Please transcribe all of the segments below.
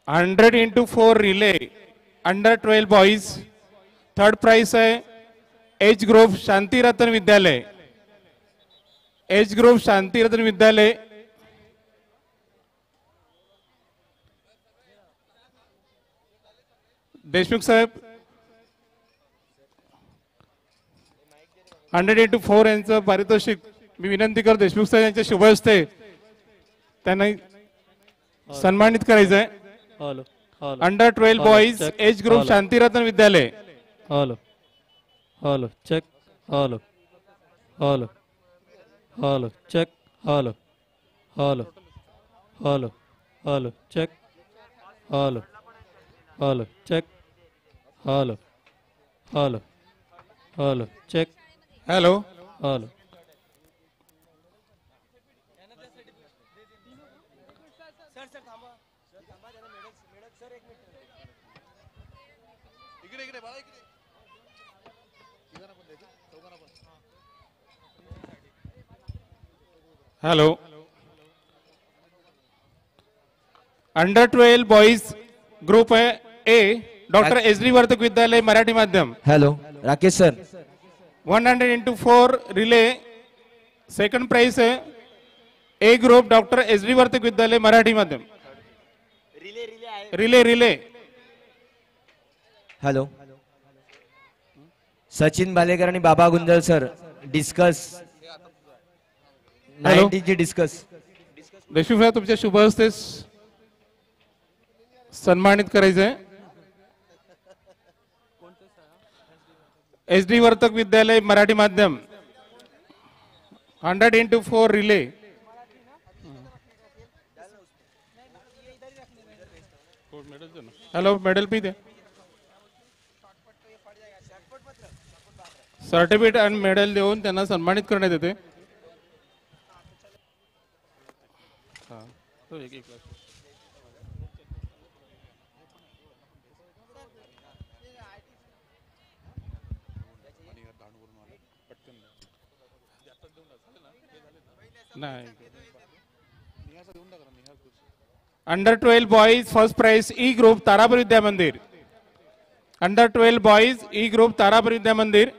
100x4 relay under 12 boys. Third price है age group Shanti Ratan विद्यालय, age group Shanti Ratan विद्यालय। देशमुख साहेब 100x4 यांचं पारितोषिक मी विनंती करतो देशमुख साहेब यांच्या शुभ हस्ते त्यांना सन्मानित करायचं आहे। Hello hello under 12 boys age group Shanti Ratan Vidyalaya. Hello hello check hello hello hello check hello hello hello hello check hello hello check hello hello hello check hello hello hello under 12 boys group है A doctor S D Vartak Vidyalaya Marathi माध्यम। Hello Rakesh sir 100x4 relay second prize है A group doctor S D Vartak Vidyalaya Marathi माध्यम। Relay relay hello Sachin Balekar आणि बाबा Gunjal sir discuss 90 ची discuss. Deshmukh साहेब तुमच्या शुभ हस्ते सन्मानित करायचं आहे। एस डी वर्तक विद्यालय मराठी माध्यम 100x4 रिले। हेलो मेडल भी दे सर्टिफिकेट आणि मेडल देऊन त्यांना सन्मानित करण्यात येते। Under 12 boys first prize E group Tarapur Vidya Mandir. Under 12 boys E group Tarapur Vidya Mandir.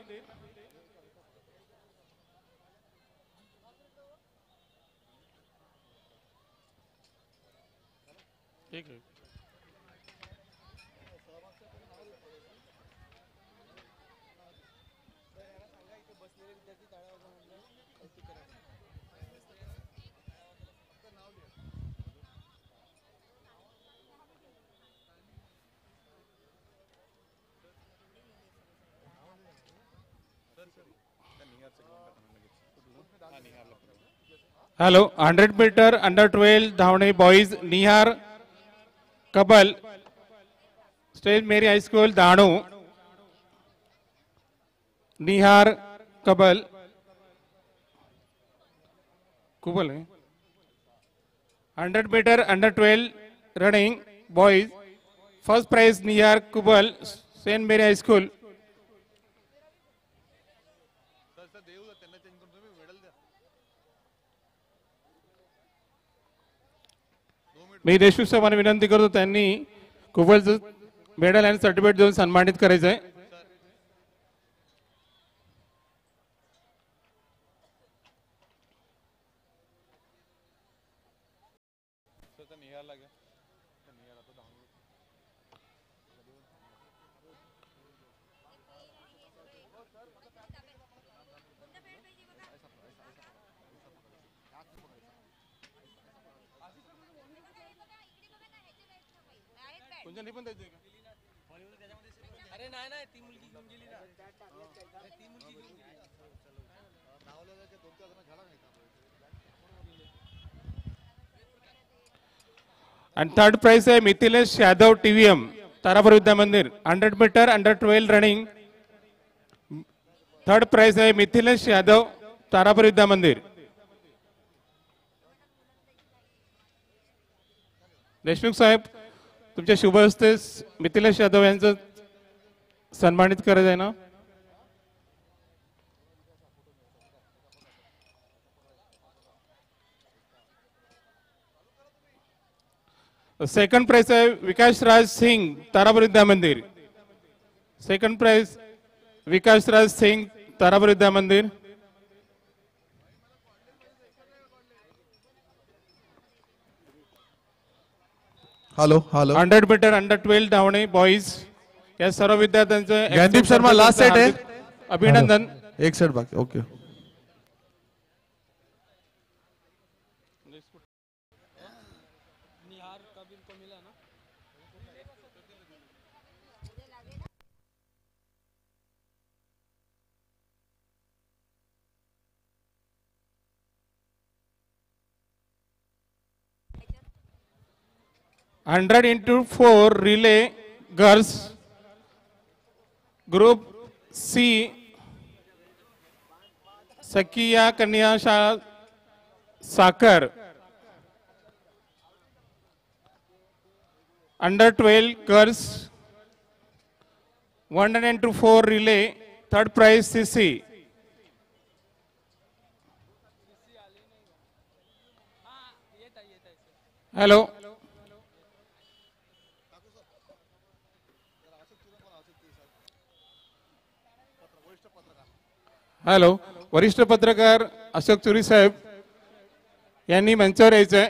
Hello 100 metre under 12 धावणे बॉयज निहार कबल स्टेट मेरी हाई स्कूल दाणू। निहार कबल कुबल है 100 metre under 12 running boys first prize Nihar Kubal saint Mary high school. मी देशमुख साहेबांना विनंती करतो त्यांनी कुबलचं मेडल आणि सर्टिफिकेट देऊन सन्मानित करायचं आहे। अरे नाही नाही ती मुलगी घेऊन गेली ना ती मुलगी घेऊन गेली। आणि थर्ड प्राइज है Mithilesh Yadav TVM Tarapur Vidya Mandir 100 metre under 12 running. Third prize है मिथिलेश यादव तारापुर विद्या मंदिर। देशमुख साहेब तुमच्या शुभ हस्ते मिथिलेश यादव यांचं सन्मानित करायचं आहे ना। सेकंड प्राइज है विकास राज सिंह तारापुर विद्या मंदिर। सेकंड प्राइज विकास राज सिंह तारापुर विद्या मंदिर। हॅलो हॅलो 100 मीटर अंडर 12 धावणे बॉईज या सर्व विद्यार्थ्यांचं ज्ञानदीप शर्मा लास्ट सेट आहे अभिनंदन। एक सेट बाकी ओके निहार कबिल को मिला ना। Hundred into 4 relay girls group C सकिया कन्या शाळा साखर। Under 12 girls 100 into 4 relay third prize CC. Hello hello वरिष्ठ पत्रकार अशोक चुरी साहेब यांनी मंचावर यायचं आहे।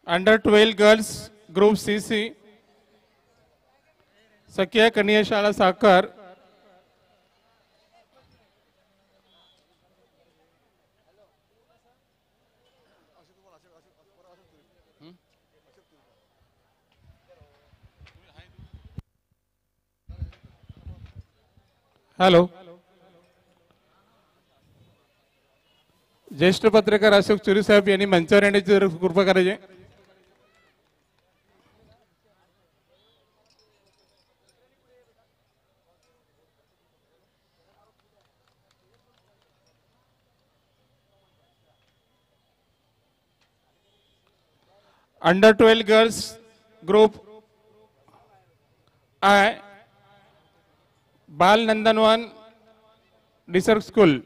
अंडर 12 गर्ल्स ग्रुप सीसी सकिया कन्या शाळा साखर। हॅलो ज्येष्ठ पत्रकार अशोक चुरी साहेब यांनी मंचावर येण्याची कृपा करायची। अंडर 12 गर्ल्स ग्रुप आय बाल नंदनवन डिसर्ग स्कूल।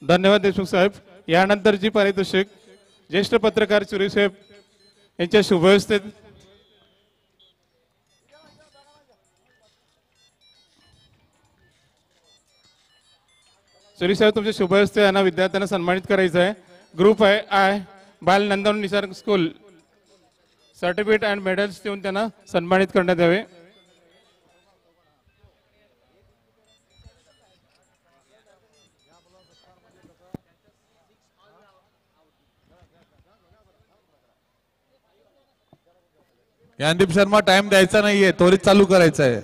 धन्यवाद देशमुख साहेब। यानंतरची पारितोषिक ज्येष्ठ पत्रकार चुरी साहेब यांच्या शुभहस्ते। चुरी साहेब तुमच्या शुभहस्ते यांना विद्यार्थ्यांना सन्मानित करायचं आहे। ग्रुप आहे आय बाल नंदन निसर्ग स्कूल सर्टिफिकेट अँड मेडल्स देऊन त्यांना सन्मानित करण्यात यावे। ज्ञानदीप शर्मा टाइम द्यायचा नाहीये त्वरित चालू करायचा आहे।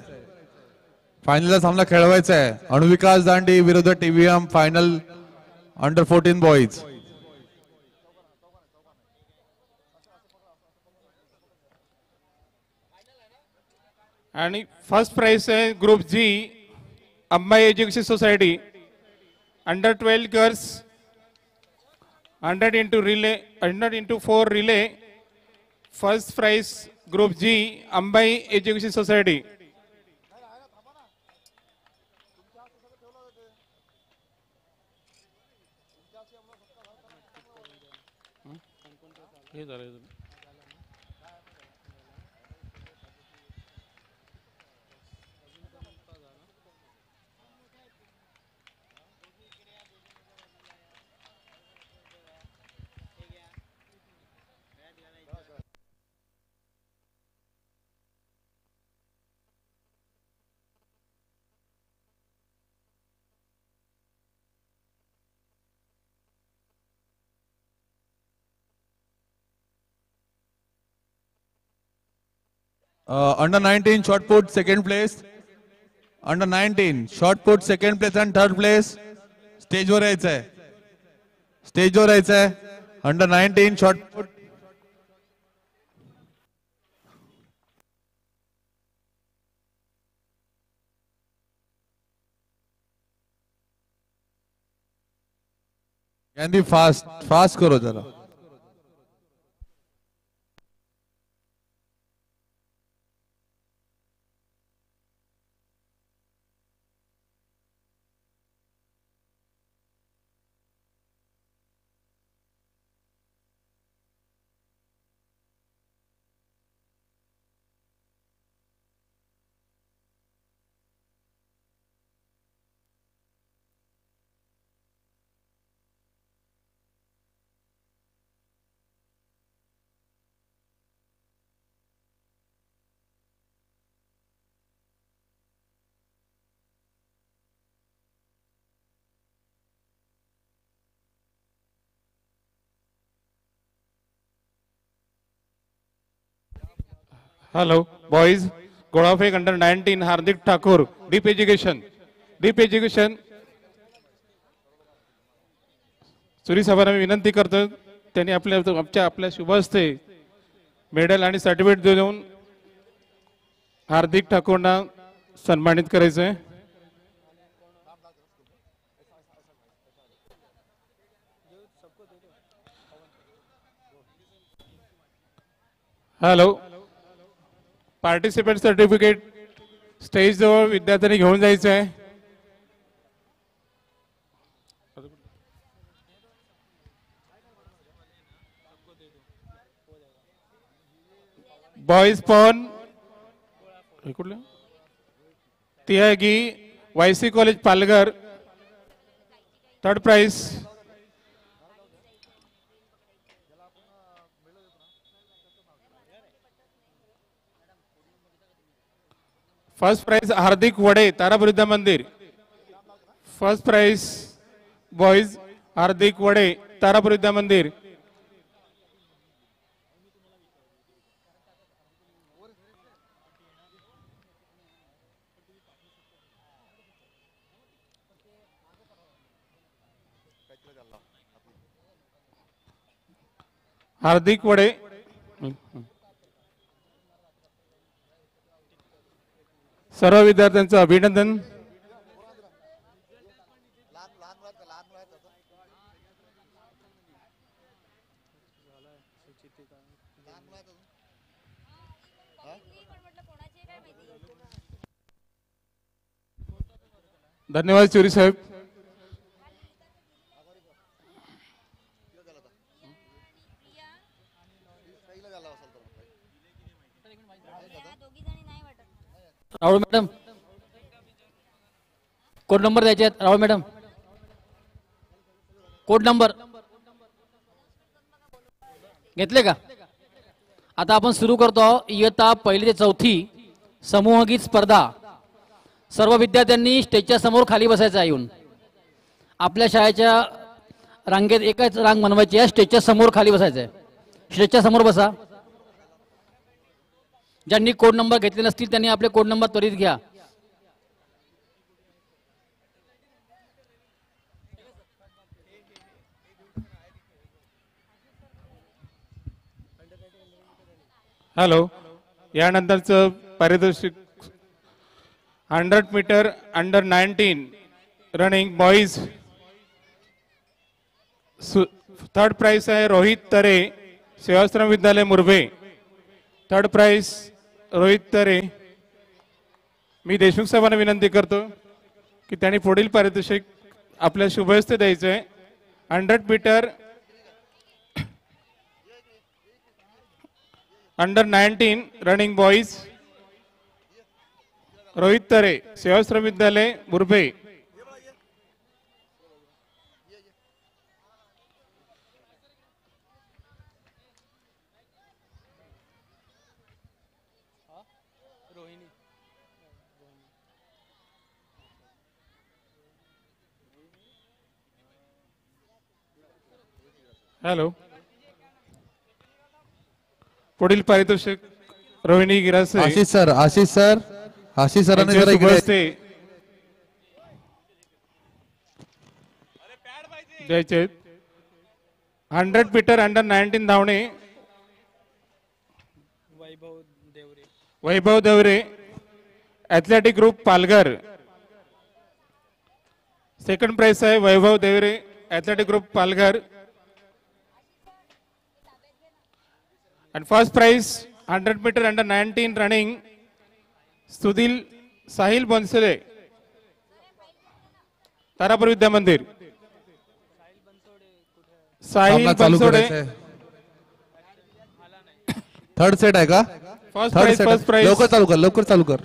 फायनलचा सामना खेळवायचा आहे अणुविकास दांडी विरुद्ध टीव्हीएम फायनल अंडर 14 बॉईज। आणि फर्स्ट प्राइज है group G Ambai education society under 12 girls 100 into 4 relay first prize group G Ambai education society. Under 19 short put second place under 19 short put second place आणि थर्ड प्लेस स्टेजवर यायचं आहे स्टेजवर यायचं आहे अंडर 19 शॉर्ट पुट। ज्ञानदीप फास्ट फास्ट करो जरा. हेलो बॉयज गोळाफेक under 19 Hardik Thakur deep education सुरी साहेबांना मी विनंती करतो त्यांनी आपल्या शुभ हस्ते मेडल आणि सर्टिफिकेट देऊन हार्दिक ठाकूरना सन्मानित करायचं आहे. हॅलो पार्टिसिपेंट सर्टिफिकेट स्टेज जवळ विद्यार्थ्यांनी घेऊन जायचं आहे. बॉयज पॉन कुठलं ती आहे की YC college Palghar third prize. First prize Hardik Vade Tarapur विद्या मंदिर. फर्स्ट प्राइज बॉयज हार्दिक वडे तारापूर विद्या मंदिर. हार्दिक वडे सर्व विद्यार्थ्यांचं अभिनंदन. धन्यवाद चोरी साहेब. राहुल मॅडम कोड नंबर द्यायचे आहेत. राहुल मॅडम कोड नंबर घेतले का? आता आपण सुरू करतो इयत्ता 1ली ते 4थी समूहगीत स्पर्धा. सर्व विद्यार्थ्यांनी स्टेजच्या समोर खाली बसायचं आहे. येऊन आपल्या शाळेच्या रांगेत एकच रांग बनवायची आहे. स्टेजच्या समोर खाली बसायचं आहे. स्टेजच्या समोर बसा. ज्यांनी कोड नंबर घेतले नसतील त्यांनी आपले कोड नंबर त्वरित घ्या. हॅलो यानंतरचं पारितोषिक 100 metre under 19 running boys. Third prize आहे रोहित तरे सेवाश्रम विद्यालय मुरबे. Third prize Rohit Tare. मी देशमुख साहेबांना विनंती करतो की त्यांनी पुढील पारितोषिक आपल्या शुभहस्ते द्यायचं आहे. 100 metre under 19 running boys Rohit Tare Sevashram Vidyalaya Murbe. Hello पुढील पारितोषिक रोहिणी गिरासे आशिष सरांनी जरा इकडे द्यायचे. 100 मीटर अंडर 19 धावणे Vaibhav Devare athletic group Palghar. Second prize आहे Vaibhav Deore Athletic Group Palghar. And first prize 100 meter under 19 running Sudhil Sahil Bonsale, Tarapur Vidya Mandir. Sahil सामना चालू Bansode. करायचा थर्ड सेट आहे का First third prize, set first prize. लवकर चालू कर लवकर चालू कर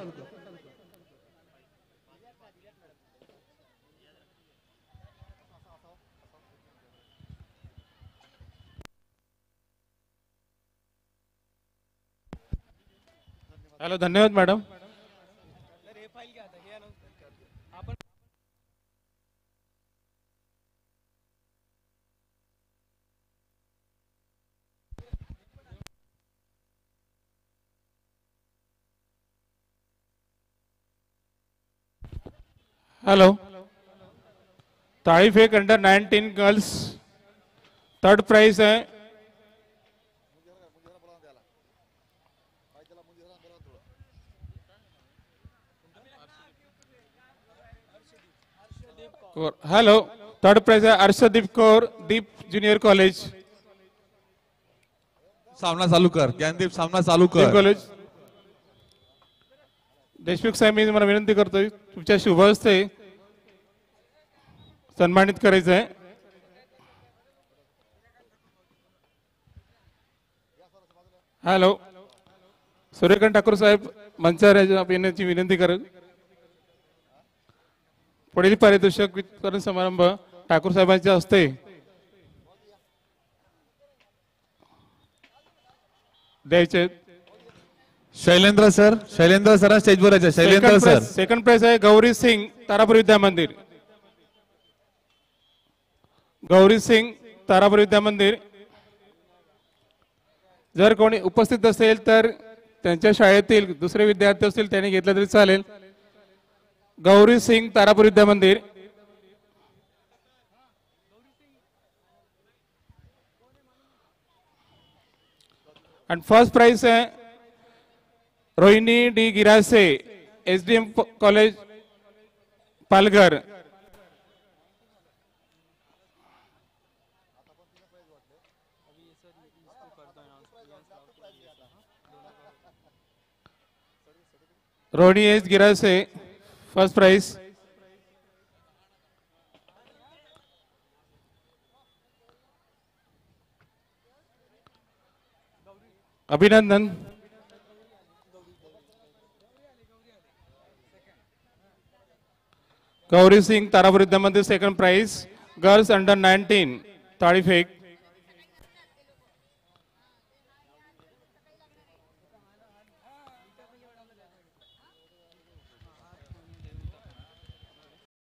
हॅलो, धन्यवाद मॅडम. हॅलो, ताळी फेक अंडर 19 गर्ल्स. थर्ड प्राइज है हेलो, थर्ड प्राइज है अर्षदीप कौर, दीप जूनियर कॉलेज. सामना चालू कर ज्ञानदीप सामना चालू दीप कर कॉलेज. देशमुख साहेब, मी तुम्हाला विनंती करतोय तुमच्या शुभ हस्ते सन्मानित करायचं आहे. हॅलो, सूर्यकांत ठाकूर साहेब मंचावर येण्याची विनंती करेल. पुढील पारितोषिक वितरण समारंभ ठाकूर साहेबांच्या हस्ते द्यायचे. शैलेंद्र सर स्टेजवर यायचे शैलेंद्र सर. सेकंड प्राइज आहे गौरी सिंग, तारापुर विद्या मंदिर. गौरी सिंग, तारापुर विद्या मंदिर. जर कोणी उपस्थित असेल तर त्यांच्या शाळेतील दुसरे विद्यार्थी असतील त्यांनी घेतलं तरी चालेल. गौरी सिंग, तारापुर विद्या मंदिर. एंड फर्स्ट प्राइज है Rohini D Girase, SDM college Palghar. Rohini S Girase, first prize. अभिनंदन. Gauri Singh, Tarapur Vidya Mandir, second prize. Girls under 19 ताळी फेक.